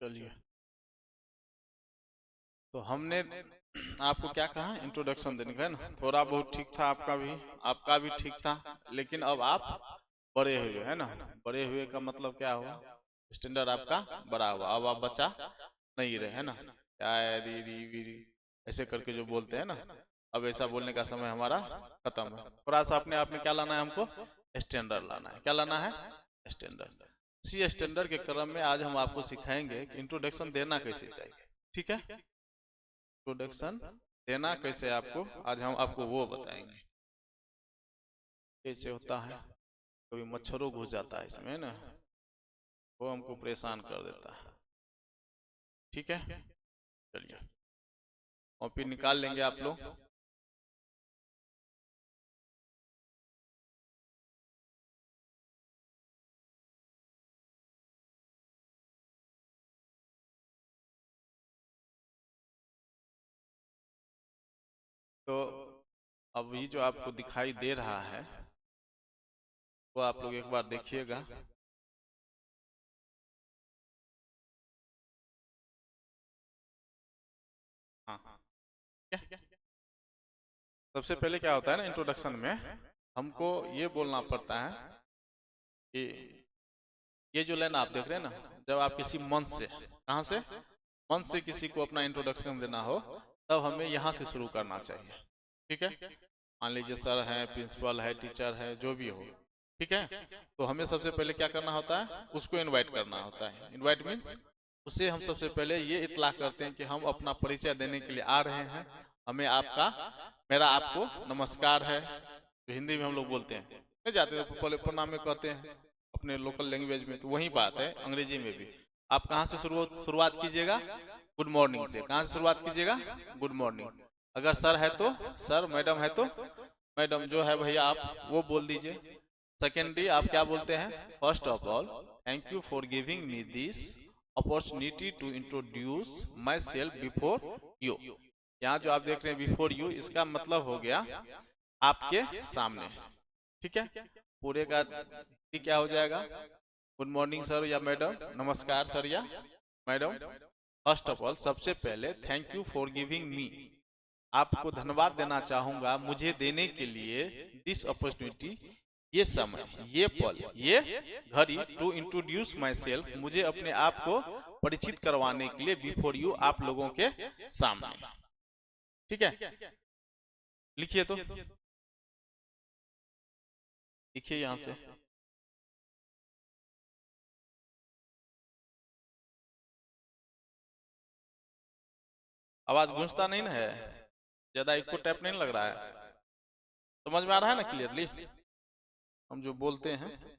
चलिए, तो हमने आपको क्या कहा, इंट्रोडक्शन देने का है ना। थोड़ा बहुत ठीक था, आपका भी ठीक था, लेकिन अब आप बड़े हुए है ना। बड़े हुए का मतलब क्या हुआ, स्टैंडर्ड आपका बड़ा हुआ, अब आप बच्चा नहीं रहे है ना। क्या री री वी री ऐसे करके जो बोलते हैं ना, अब ऐसा बोलने का समय हमारा खत्म है। थोड़ा सा अपने आप में क्या लाना है हमको, स्टैंडर्ड लाना है। क्या लाना है, स्टैंडर्ड। इसी स्टैंडर्ड के क्रम में आज हम आपको सिखाएंगे कि इंट्रोडक्शन देना कैसे चाहिए। ठीक है, इंट्रोडक्शन देना कैसे आपको, आज हम आपको वो बताएंगे कैसे होता है। कभी मच्छरों घुस जाता है इसमें ना, वो हमको परेशान कर देता है। ठीक है, चलिए कॉपी निकाल लेंगे आप लोग। तो अब ये जो आपको दिखाई दे रहा है वो आप लोग एक बार देखिएगा। हाँ, क्या सबसे पहले क्या होता है ना, इंट्रोडक्शन में हमको ये बोलना पड़ता है कि ये जो लाइन आप देख रहे हैं ना, जब आप किसी मंच से, कहाँ से, मंच से किसी को अपना इंट्रोडक्शन देना हो, तब हमें यहाँ से शुरू करना चाहिए। ठीक है, मान लीजिए सर है, प्रिंसिपल है, टीचर है, जो भी हो। ठीक है, तो हमें सबसे पहले क्या करना होता है, उसको इनवाइट करना होता है। इनवाइट मीन्स उसे हम सबसे पहले ये इतला करते हैं कि हम अपना परिचय देने के लिए आ रहे हैं, हमें आपका, मेरा आपको नमस्कार है, तो हिंदी में हम लोग बोलते हैं, नहीं जाते हैं पहले प्रणाम में कहते हैं अपने लोकल लैंग्वेज में, तो वही बात है अंग्रेजी में भी। आप कहाँ से शुरुआत कीजिएगा, गुड मॉर्निंग से। कहाँ से शुरुआत कीजिएगा, गुड मॉर्निंग। अगर सर है तो सर, मैडम है तो मैडम, जो है भैया आप वो बोल दीजिए। सेकेंडली आप क्या बोलते हैं, first of all thank you for giving me this opportunity to introduce myself before you. यहाँ जो आप देख रहे हैं बिफोर यू, इसका मतलब हो गया आपके सामने। ठीक है, पूरे का क्या हो जाएगा, गुड मॉर्निंग सर या मैडम, नमस्कार सर या मैडम। फर्स्ट ऑफ ऑल सबसे पहले थैंक यू फॉर गिविंग मी, आपको धन्यवाद देना चाहूंगा मुझे देने के लिए, दिस अपॉर्चुनिटी, ये समय, ये पल, ये घड़ी, टू इंट्रोड्यूस माई सेल्फ, मुझे अपने आप को परिचित करवाने के लिए, बिफोर यू, आप लोगों के सामने। ठीक है, लिखिए तो, लिखिए यहां से। आवाज गूंजता नहीं ना है, ज्यादा इको टैप नहीं लग रहा है, समझ में आ रहा है ना क्लियरली हम जो बोलते हैं।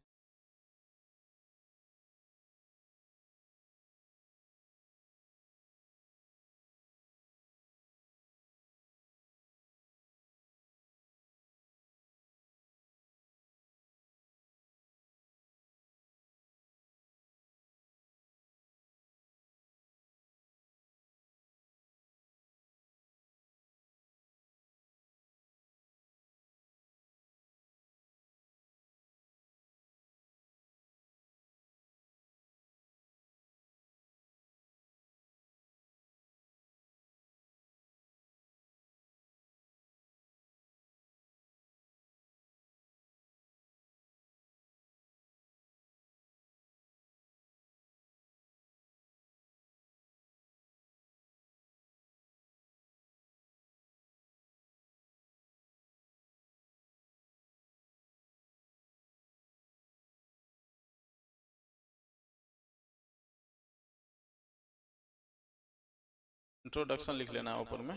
इंट्रोडक्शन लिख लेना है ऊपर में।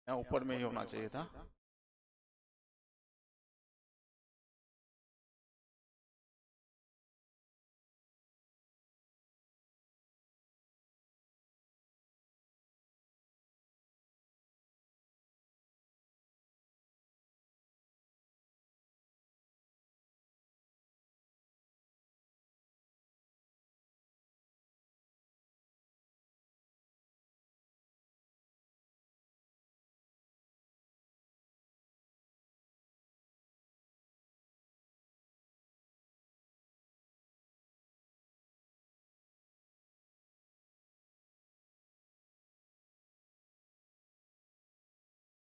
यहाँ ऊपर में ही होना चाहिए था।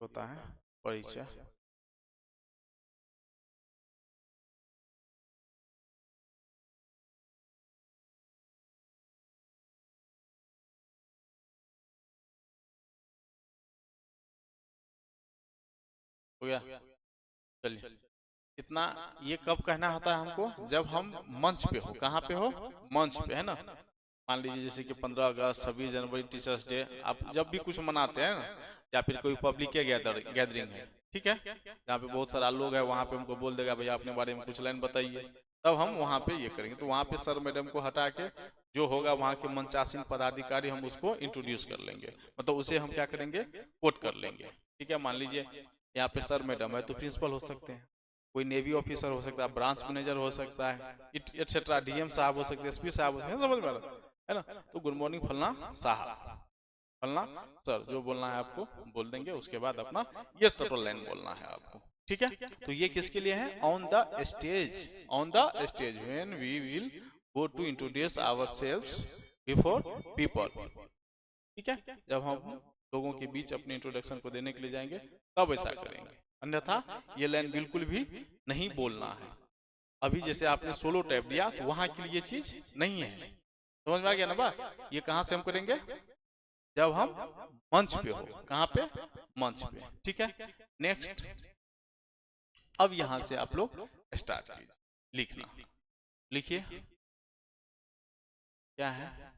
होता है परिचय। हो गया, चलिए। इतना ये कब कहना होता है हमको, जब हम मंच पे हो। कहाँ पे हो? मंच पे, है ना। मान लीजिए जैसे कि 15 अगस्त, 26 जनवरी, टीचर्स डे, आप जब भी कुछ मनाते हैं ना, या फिर कोई पब्लिक के गैदरिंग है, ठीक है, जहाँ पे बहुत सारा लोग है, वहाँ पे हमको बोल देगा भैया अपने बारे में कुछ लाइन बताइए, तब हम वहाँ पे ये करेंगे। तो वहाँ पे सर मैडम को हटा के जो होगा वहाँ के मंचासीन पदाधिकारी, हम उसको इंट्रोड्यूस कर लेंगे, मतलब उसे हम क्या करेंगे, कोट कर लेंगे। ठीक है, मान लीजिए यहाँ पे सर मैडम है तो प्रिंसिपल हो सकते हैं, कोई नेवी ऑफिसर हो सकता है, ब्रांच मैनेजर हो सकता है, एटसेट्रा, डीएम साहब हो सकते हैं, एसपी साहब हो सकते हैं, समझ में आ रहा है ना। तो गुड मॉर्निंग फलना साहब, फलना सर, जो बोलना है आपको बोल देंगे। उसके बाद अपना ये टोटल लाइन बोलना है आपको, ठीक है। तो ये किसके लिए है? On the stage, on the stage when we will go to introduce ourselves before people, ठीक है। जब हम लोगों के बीच अपने इंट्रोडक्शन को देने के लिए जाएंगे तब ऐसा करेंगे, अन्यथा ये लाइन बिल्कुल भी नहीं बोलना है। अभी जैसे आपने सोलो टैप दिया तो वहां के लिए ये चीज नहीं है, समझ में आ गया ना बात। ये कहां से हम करेंगे? जब हम मंच पे हो। कहां पे? मंच पे, ठीक है। नेक्स्ट, अब यहां से आप लोग स्टार्ट कीजिए लिखना। लिखिए क्या है।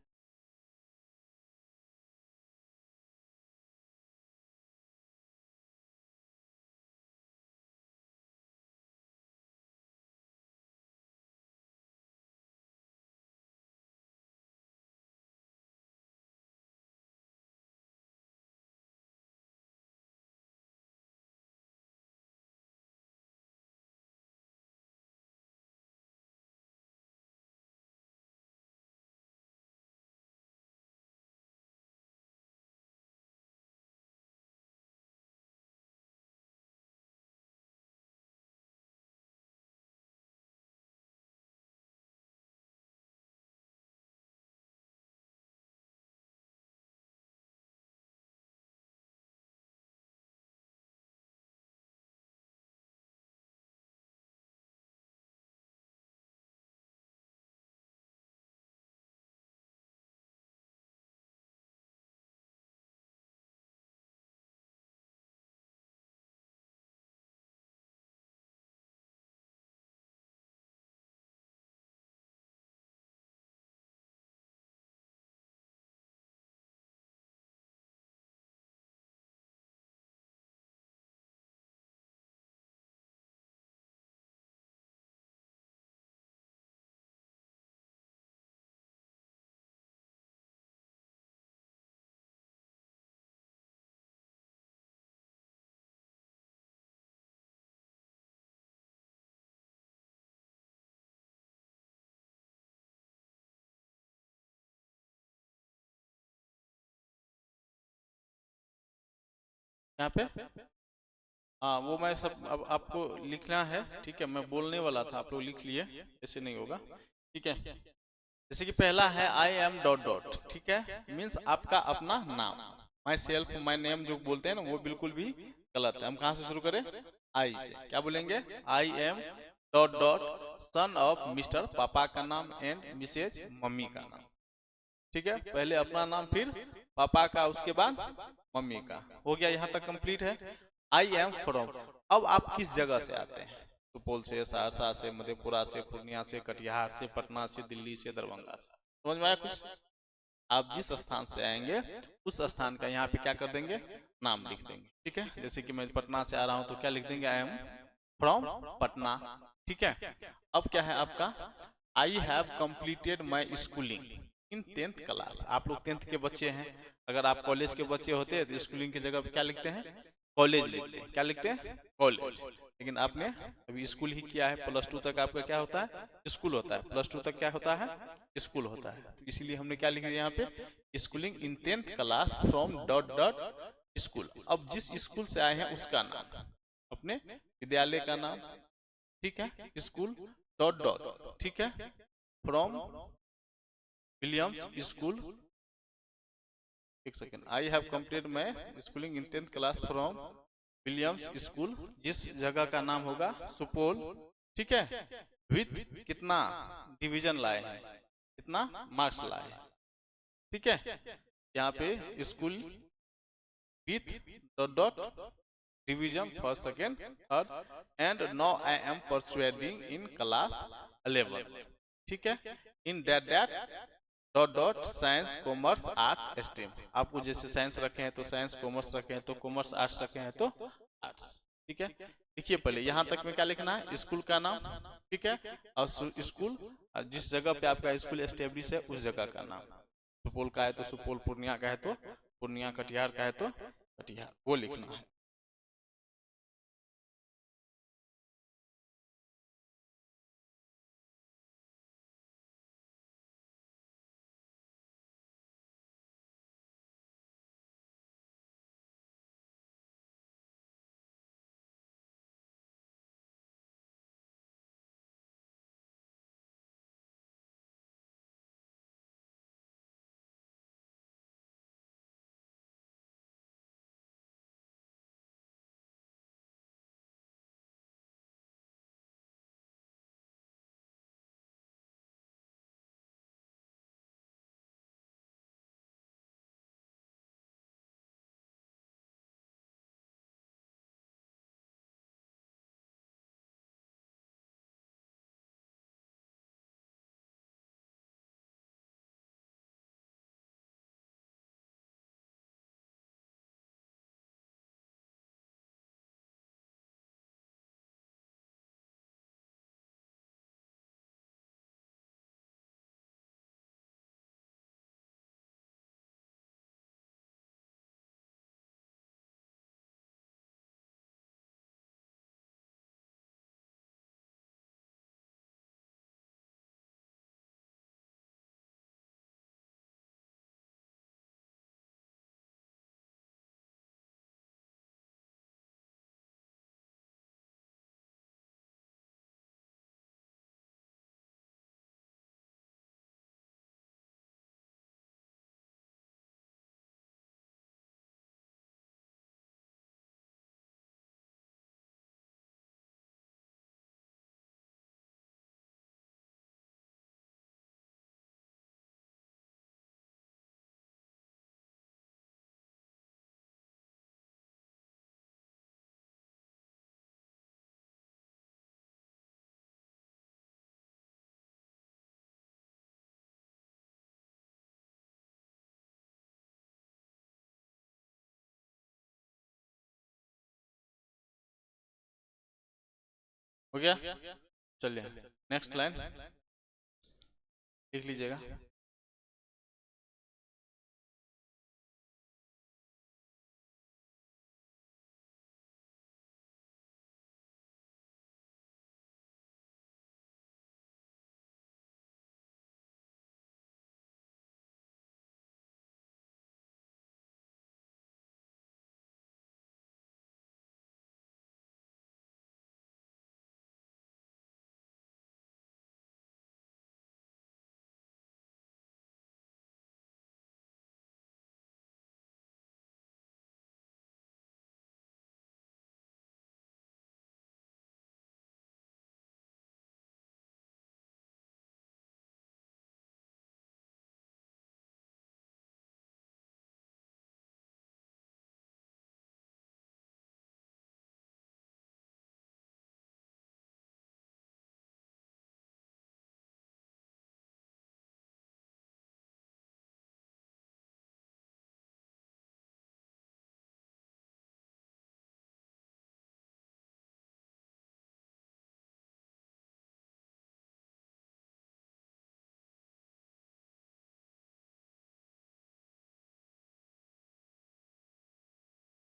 यहाँ पे हाँ, वो मैं सब अब आपको लिखना है, ठीक है। मैं बोलने वाला था, आप लोग लिख लिए, ऐसे नहीं होगा, ठीक है। जैसे कि पहला है आई एम डॉट डॉट, ठीक है, मीन्स आपका अपना नाम। माई सेल्फ, माई नेम जो बोलते हैं ना, वो बिल्कुल भी गलत है। हम कहाँ से शुरू करें? आई से। क्या बोलेंगे? I am dot dot son of mister, पापा का नाम, एंड मिसेज, मम्मी का नाम, ठीक है। पहले अपना नाम, फिर पापा का, उसके बाद मम्मी का। हो गया, यहाँ तक कंप्लीट है। आई एम फ्रॉम, अब आप किस जगह से आते हैं? सुपौल से, सहरसा से, मधेपुरा से, पूर्णिया से, कटिहार से, पटना से, दिल्ली से, दरभंगा से, समझ में आया कुछ? आप जिस स्थान से आएंगे उस स्थान का यहाँ पे क्या कर देंगे? नाम लिख देंगे, ठीक है। जैसे कि मैं पटना से आ रहा हूँ तो क्या लिख देंगे? आई एम फ्रॉम पटना, ठीक है। अब क्या है आपका? I have completed my schooling in 10th class. आप लोग 10th के बच्चे हैं, अगर आप कॉलेज के बच्चे होते हैं तो स्कूलिंग की जगह पे क्या लिखते हैं? कॉलेज लिखते हैं। क्या लिखते हैं? कॉलेज। लेकिन आपने अभी स्कूल ही किया है, +2 तक आपका क्या होता है? स्कूल होता है। +2 तक क्या होता है? स्कूल होता है। तो इसीलिए हमने क्या लिख दिया यहाँ पे? Schooling in 10th class from dot dot school. अब जिस स्कूल से आए हैं उसका नाम, अपने विद्यालय का नाम, ठीक है, स्कूल डॉट डॉट, ठीक है, फ्रॉम विलियम्स स्कूल। एक second, I have completed my schooling in 10th class from Williams school, जिस जगह का नाम होगा सुपौल, ठीक है, विथ कितना डिवीजन लाए, कितना मार्क्स लाए, ठीक है। यहाँ पे school with dot dot division first second third and now I am persuading in class 11, ठीक है, in that that dot dot science commerce art stream. आपको जैसे साइंस रखे हैं तो साइंस, कॉमर्स रखे हैं तो कॉमर्स, आर्ट्स रखे हैं तो आर्ट्स, ठीक है। देखिए पहले यहाँ तक में क्या लिखना है, स्कूल का नाम, ठीक है, और स्कूल जिस जगह पे आपका स्कूल एस्टेब्लिश है उस जगह का नाम, सुपौल का है तो सुपौल, पूर्णिया का है तो पूर्णिया, कटिहार का है तो कटिहार, वो लिखना है। हो गया, चलिए नेक्स्ट लाइन लिख लीजिएगा।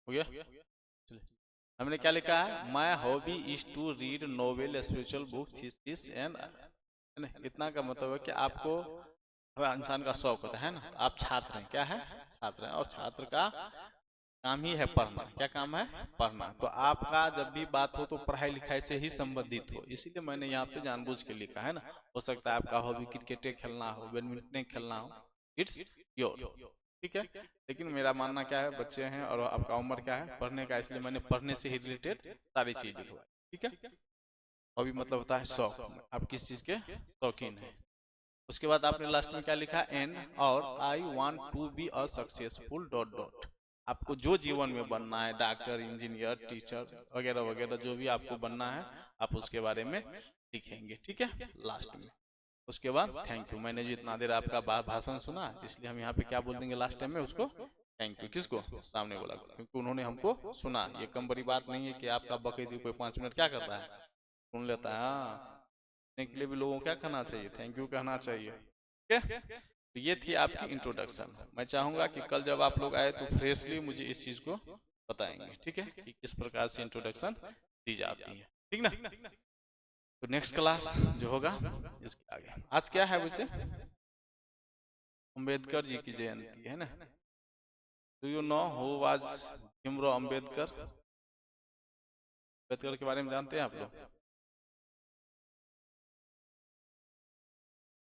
हो गया, चलिए हमने क्या लिखा है, my hobby is to read novel, spiritual book, thesis and, इतना का मतलब है कि आपको, इंसान का शौक होता है ना, आप छात्र हैं, क्या है, छात्र हैं, और छात्र का काम ही है पढ़ना, क्या काम है, पढ़ना। तो आपका जब भी बात हो तो पढ़ाई लिखाई से ही संबंधित हो, इसीलिए मैंने यहाँ पे जानबूझ के लिखा है ना। हो सकता है आपका हॉबी क्रिकेट खेलना हो, बैडमिंटन खेलना हो, इट्स योर, ठीक है। लेकिन मेरा मानना क्या है, बच्चे हैं और आपका उम्र क्या है पढ़ने का, इसलिए मैंने पढ़ने से ही रिलेटेड सारी चीज लिखवाई, ठीक है। अभी मतलब होता है शौक, आप किस चीज के शौकीन है। उसके बाद आपने लास्ट में क्या लिखा, एन और I want to be a successful dot dot. आपको जो जीवन में बनना है, डॉक्टर, इंजीनियर, टीचर वगैरह वगैरह, जो भी आपको बनना है आप उसके बारे में लिखेंगे, ठीक है, लास्ट में। उसके बाद थैंक यू। मैंने जो इतना देर आपका भाषण सुना, इसलिए हम यहाँ पे क्या बोल देंगे लास्ट टाइम में उसको, थैंक यू। किसको, सामने वाला को, क्योंकि उन्होंने हमको सुना। ये कम बड़ी बात नहीं है कि आपका बकैती कोई 5 मिनट क्या करता है, सुन लेता है। हाँ, के लिए भी लोगों को क्या कहना चाहिए, थैंक यू कहना चाहिए, ठीक है। तो ये थी आपकी इंट्रोडक्शन। मैं चाहूंगा कि कल जब आप लोग आए तो फ्रेशली मुझे इस चीज को बताएंगे, ठीक है, कि किस प्रकार से इंट्रोडक्शन दी जाती है, ठीक ना। तो नेक्स्ट क्लास जो होगा इसके आगे, आज क्या है वैसे, अम्बेडकर जी की जयंती है ना। Do you know who was Bhimrao Ambedkar? Ambedkar के बारे में जानते हैं आप लोग?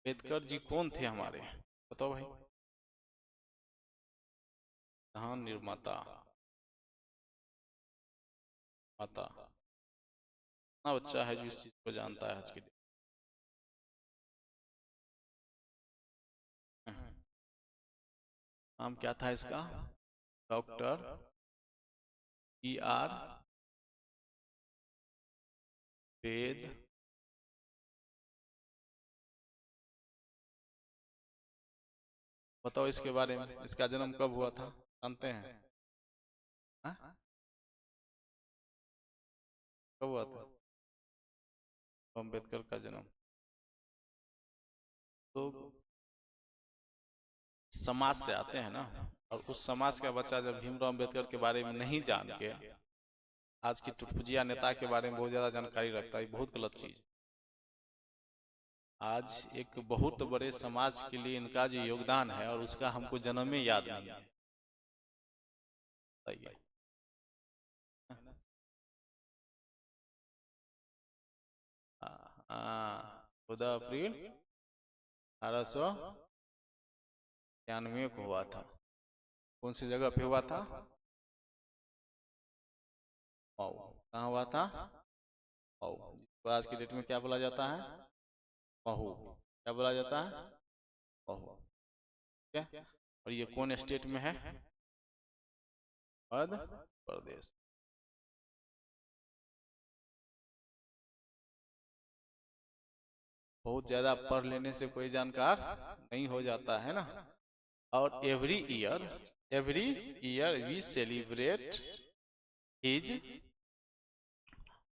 अम्बेडकर जी कौन थे हमारे, बताओ भाई। संविधान निर्माता, माता। ना बच्चा है जो इस चीज को जानता है आज के दिन। नाम क्या था इसका, डॉक्टर B.R. वेद। बताओ इसके बारे में, इसका जन्म कब हुआ था, जानते हैं? हाँ? कब हुआ था अम्बेडकर का जन्म? तो समाज से आते हैं ना, और उस समाज का बच्चा जब भीमराव अम्बेडकर के बारे में नहीं जान के आज की टुटपुजिया नेता के बारे में बहुत ज्यादा जानकारी रखता है, बहुत गलत चीज। आज एक बहुत बड़े समाज के लिए इनका जो योगदान है और उसका हमको जन्म में याद नहीं है। हाँ, 14 अप्रैल 1896 को हुआ था। कौन सी जगह पे हुआ था? मऊ। कहाँ हुआ था? मऊ। तो आज की डेट में क्या बोला जाता है, महू। क्या बोला जाता है, महू, ठीक है। और ये कौन स्टेट में है? मध्य प्रदेश। बहुत ज्यादा पढ़ लेने से कोई जानकार नहीं हो जाता है ना। और every year we celebrate his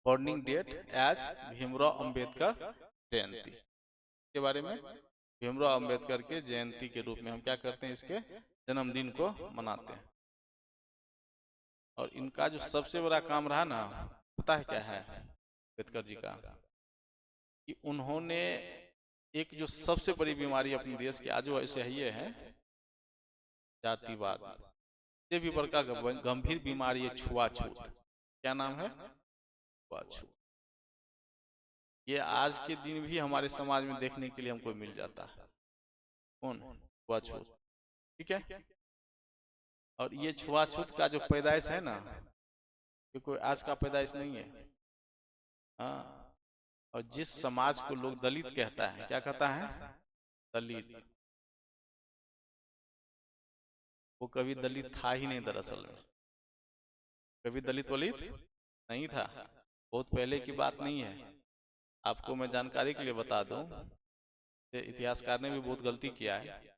burning date as Bhimrao Ambedkar Jayanti. के बारे में, भीमराव अंबेडकर के जयंती के रूप में हम क्या करते हैं, इसके जन्मदिन को मनाते हैं। और इनका जो सबसे बड़ा काम रहा ना, पता है क्या है अंबेडकर जी का, कि उन्होंने एक जो सबसे बड़ी बीमारी अपने देश के आज ऐसे है, ये है जातिवाद। ये भी बड़का गंभीर बीमारी है, छुआछूत। क्या नाम है, छुआछूत। ये आज के दिन भी हमारे समाज में देखने के लिए हमको मिल जाता है। कौन, छुआछूत, ठीक है। और ये छुआछूत का जो पैदाइश है ना, ये कोई आज का पैदाइश नहीं है। हाँ, और जिस समाज को लोग दलित कहता है, क्या कहता है, दलित, वो कभी दलित था ही नहीं दरअसल में। कभी दलित वलित नहीं था, बहुत पहले की बात नहीं है। आपको मैं जानकारी के लिए बता दूं, इतिहासकार ने भी बहुत गलती किया है।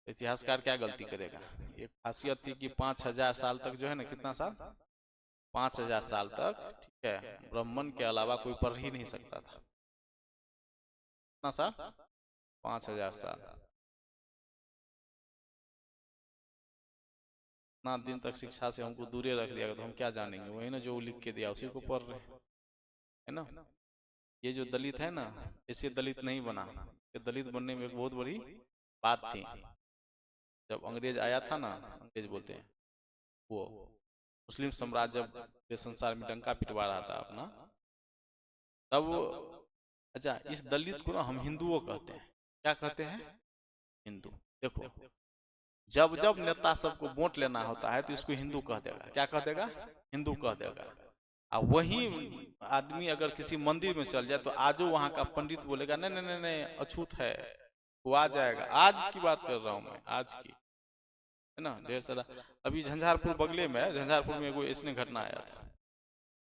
इतिहासकार क्या गलती करेगा, एक खासियत थी कि 5000 साल तक जो है ना, कितना साल, 5000 साल तक, ठीक है, ब्राह्मण के अलावा कोई पढ़ ही नहीं सकता था। कितना साल, 5000 साल। इतना दिन तक शिक्षा से हमको दूरे रख दिया, तो हम क्या जानेंगे, वही ना जो लिख के दिया उसी को पढ़ रहे हैं, है ना। ये जो दलित है ना, इससे दलित नहीं बना। ये दलित बनने में एक बहुत बड़ी बात थी। जब अंग्रेज आया था ना, अंग्रेज बोलते हैं वो मुस्लिम साम्राज्य, जब पूरे संसार में डंका पिटवा रहा था अपना, तब अच्छा, इस दलित को ना हम हिंदुओं कहते हैं। क्या कहते हैं, हिंदू। देखो, जब जब नेता सबको वोट लेना होता है तो इसको हिंदू कह देगा, क्या कह देगा, हिंदू कह देगा। और वही आदमी अगर किसी मंदिर में चल जाए तो आजो वहां का पंडित बोलेगा नहीं नहीं नहीं नहीं अछूत है, वो आ जाएगा। आज की बात कर रहा हूं मैं, आज की, है ना। ढेर सारा अभी झंझारपुर बगले में, झंझारपुर में कोई ऐसी घटना आया था,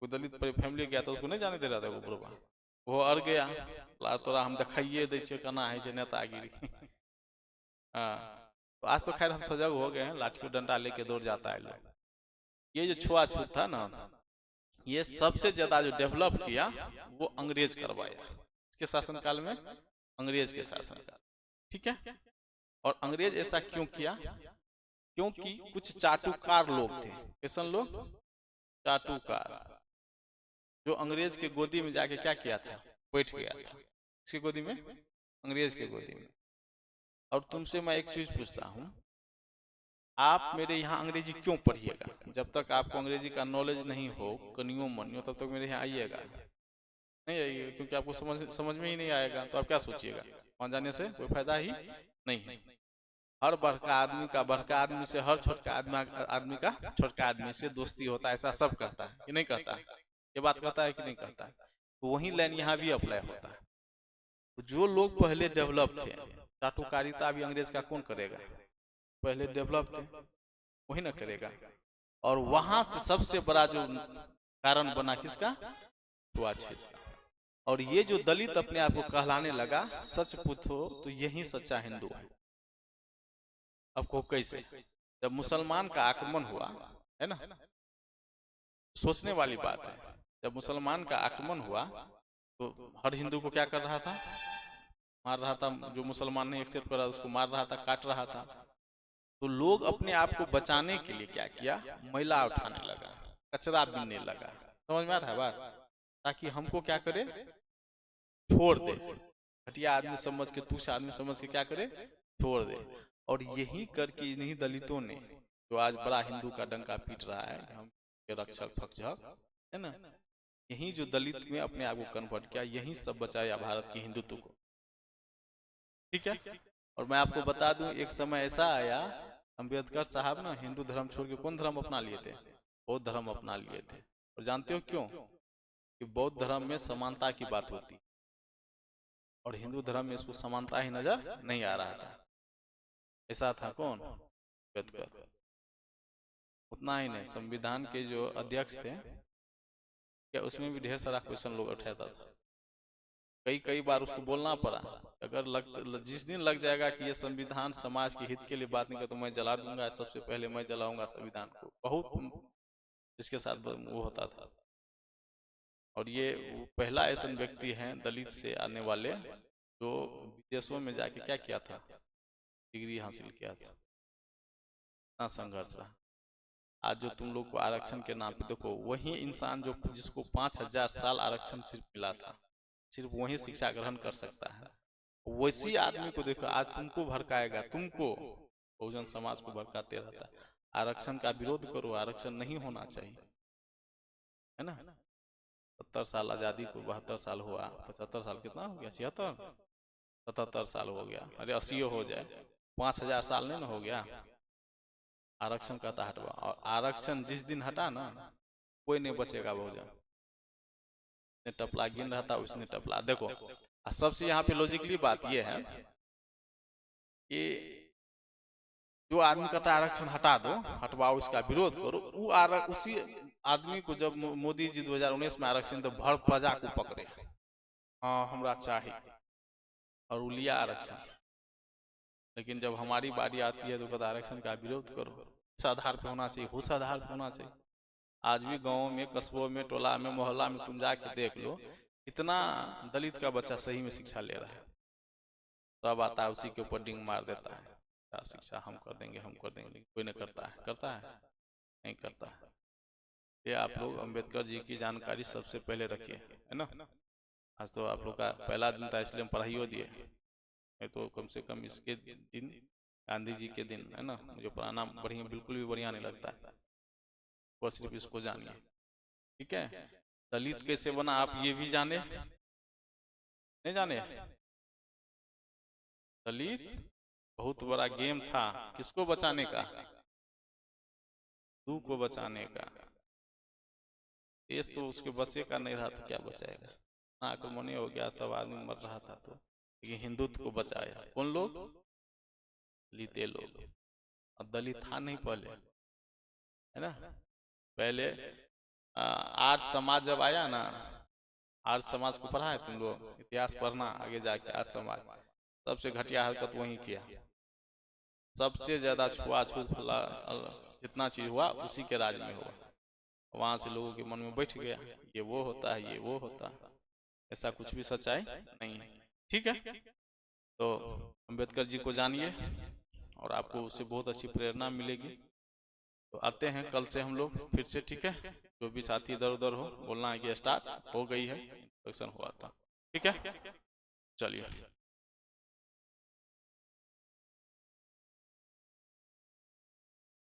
कोई दलित फैमिली गया था, उसको नहीं जाने दे रहा था वो बुढ़वा, वो अड़ गया, तोरा हम दिखाइए दे छे केना है नेतागिरी। हाँ, तो आज तो खैर हम सजग हो गए हैं, लाठी डंडा लेके दौड़ जाता है लोग। ये जो छुआछूत था ना, ये सबसे ज्यादा जो डेवलप किया वो अंग्रेज करवाया, इसके शासनकाल में, अंग्रेज के शासनकाल, ठीक है। और अंग्रेज ऐसा क्यों किया, क्योंकि कुछ चाटुकार लोग थे, कैसे लोग, चाटुकार, जो अंग्रेज के गोदी में जाके क्या किया था, बैठ गया था, किसकी गोदी में, अंग्रेज के गोदी में। और तुमसे मैं एक चीज पूछता हूँ, आप मेरे यहाँ अंग्रेजी क्यों पढ़िएगा, जब तक आपको अंग्रेजी का नॉलेज नहीं हो, कनियो मनियो, तब तक मेरे यहाँ आइएगा नहीं आइएगा, क्योंकि आपको समझ में ही नहीं आएगा, तो आप क्या सोचिएगा, वहां जाने से कोई फायदा ही नहीं। हर बड़का आदमी का बड़का आदमी से, हर छोटका आदमी का छोटका आदमी से दोस्ती होता है, ऐसा सब कहता है कि नहीं कहता है, ये बात कहता है कि नहीं कहता है। तो वही लाइन यहाँ भी अप्लाई होता है। तो जो लोग पहले डेवलप थे, चाटुकारिता भी अंग्रेज का कौन करेगा, पहले डेवलप थे वही ना करेगा। और वहां से सबसे बड़ा जो कारण बना किसका, छुआछूत का। और ये जो दलित अपने आप को कहलाने लगा, सच पूछो तो यही सच्चा हिंदू है। आपको कैसे, जब मुसलमान का आक्रमण हुआ, है ना, सोचने वाली बात है, जब मुसलमान का आक्रमण हुआ तो हर हिंदू को क्या कर रहा था, मार रहा था, जो मुसलमान नहीं एक्सेप्ट कर रहा उसको मार रहा था, काट रहा था। तो लोग अपने आप को बचाने के लिए क्या किया, मैला उठाने लगा, कचरा बीनने लगा, समझ में आ रहा है बात, ताकि हमको क्या करे, छोड़ दे, घटिया आदमी समझ के, तुच्छ आदमी समझ के क्या करे, छोड़ दे। और यही करके इन्हीं दलितों ने, जो आज बड़ा हिंदू का डंका पीट रहा है, हम के रक्षक भक्षक, है ना, यही जो दलित में अपने आप को कन्वर्ट किया, यही सब बचाया भारत की हिंदुत्व को, ठीक है। और मैं आपको बता दूं, एक समय ऐसा आया, अम्बेडकर साहब ना हिंदू धर्म छोड़ के कौन धर्म अपना लिए थे, बौद्ध धर्म अपना लिए थे। और जानते हो क्यों, कि बौद्ध धर्म में समानता की बात होती, और हिंदू धर्म में इसको समानता ही नजर नहीं आ रहा था। ऐसा था कौन, अम्बेडकर। उतना ही नहीं, संविधान के जो अध्यक्ष थे, क्या उसमें भी ढेर सारा क्वेश्चन लोग उठाता था, कई बार उसको बोलना पड़ा, अगर जिस दिन लग जाएगा कि ये संविधान समाज के हित के लिए बात नहीं कर, तो मैं जला दूंगा, सबसे पहले मैं जलाऊंगा संविधान को, बहुत इसके साथ वो होता था। और ये पहला ऐसा व्यक्ति है दलित से आने वाले, जो विदेशों में जाके क्या किया था, डिग्री हासिल किया था। इतना संघर्ष रहा। आज जो तुम लोग को आरक्षण के नाम पे देखो, वही इंसान जो जिसको 5000 साल आरक्षण सिर्फ मिला था, सिर्फ वही शिक्षा ग्रहण कर सकता है, वैसी आदमी को देखो आज तुमको भड़काएगा, तुमको बहुजन समाज को भड़काते रहता है। आरक्षण का विरोध करो, आरक्षण नहीं होना चाहिए, है ना। 70 साल आजादी को, 72 साल हुआ, 75 साल कितना हो गया, 76, 77 साल हो गया, अरे 80 हो जाए, 5000 साल नहीं ना हो गया। आरक्षण का हटवा, और आरक्षण जिस दिन हटा ना, कोई नहीं बचेगा बहुजन, टपला गिन रहा था उसने टपला। देखो सबसे यहाँ पे लॉजिकली बात यह है कि जो आदमी कहता है आरक्षण हटा दो, हटवाओ, उसका विरोध करो, वो उसी आदमी को जब मोदी जी 2019 में आरक्षण तो भर प्रजा को पकड़े, हाँ हमरा चाहिए, और वो लिया आरक्षण। लेकिन जब हमारी बारी आती है तो कहता आरक्षण का विरोध करो, किस आधार पे होना चाहिए, उस आधार पे होना चाहिए। आज भी गाँव में, कस्बों में, टोला में, मोहल्ला में तुम जाके देख लो, कितना दलित का बच्चा सही में शिक्षा ले रहा है, तब आता है उसी के ऊपर डिंग मार देता है, शिक्षा हम कर देंगे, हम कर देंगे, लेकिन कोई नहीं करता है, करता है नहीं करता है। ये आप लोग अम्बेडकर जी की जानकारी सबसे पहले रखिए, है ना। आज तो आप लोग का पहला दिन था, इसलिए हम पढ़ाइयो दिए, नहीं तो कम से कम इसके दिन, गांधी जी के दिन, है ना, मुझे पढ़ाना बढ़िया, बिल्कुल भी बढ़िया नहीं लगता है, और सिर्फ इसको जानिए, ठीक है। दलित कैसे बना आप ये भी जाने, नहीं जाने, दलित बहुत बड़ा गेम था, किसको बचाने का? हिंदू को बचाने का। देश तो उसके बसे का नहीं रहा तो क्या बचाएगा? आक्रमण हो गया, सब आदमी मर रहा था, तो लेकिन हिंदुत्व को बचाया कौन लोग? दलित लोग। और दलित था नहीं पहले, है ना? पहले आर्य समाज जब आया ना, आर्य समाज को पढ़ा है तुम लोग? इतिहास पढ़ना आगे जाके। आर्य समाज सबसे घटिया हरकत वही किया, सबसे ज्यादा छुआछूत जितना चीज हुआ उसी के राज में हुआ। वहां से लोगों के मन में बैठ गया ये वो होता है, ये वो होता है। ऐसा कुछ भी सच्चाई नहीं है, ठीक है? तो अम्बेडकर जी को जानिए और आपको उससे बहुत अच्छी प्रेरणा मिलेगी। तो आते हैं कल से हम लोग फिर से, ठीक है? जो भी साथी इधर उधर हो, बोलना है कि स्टार्ट हो गई है, इंट्रोडक्शन हुआ था, ठीक है? चलिए।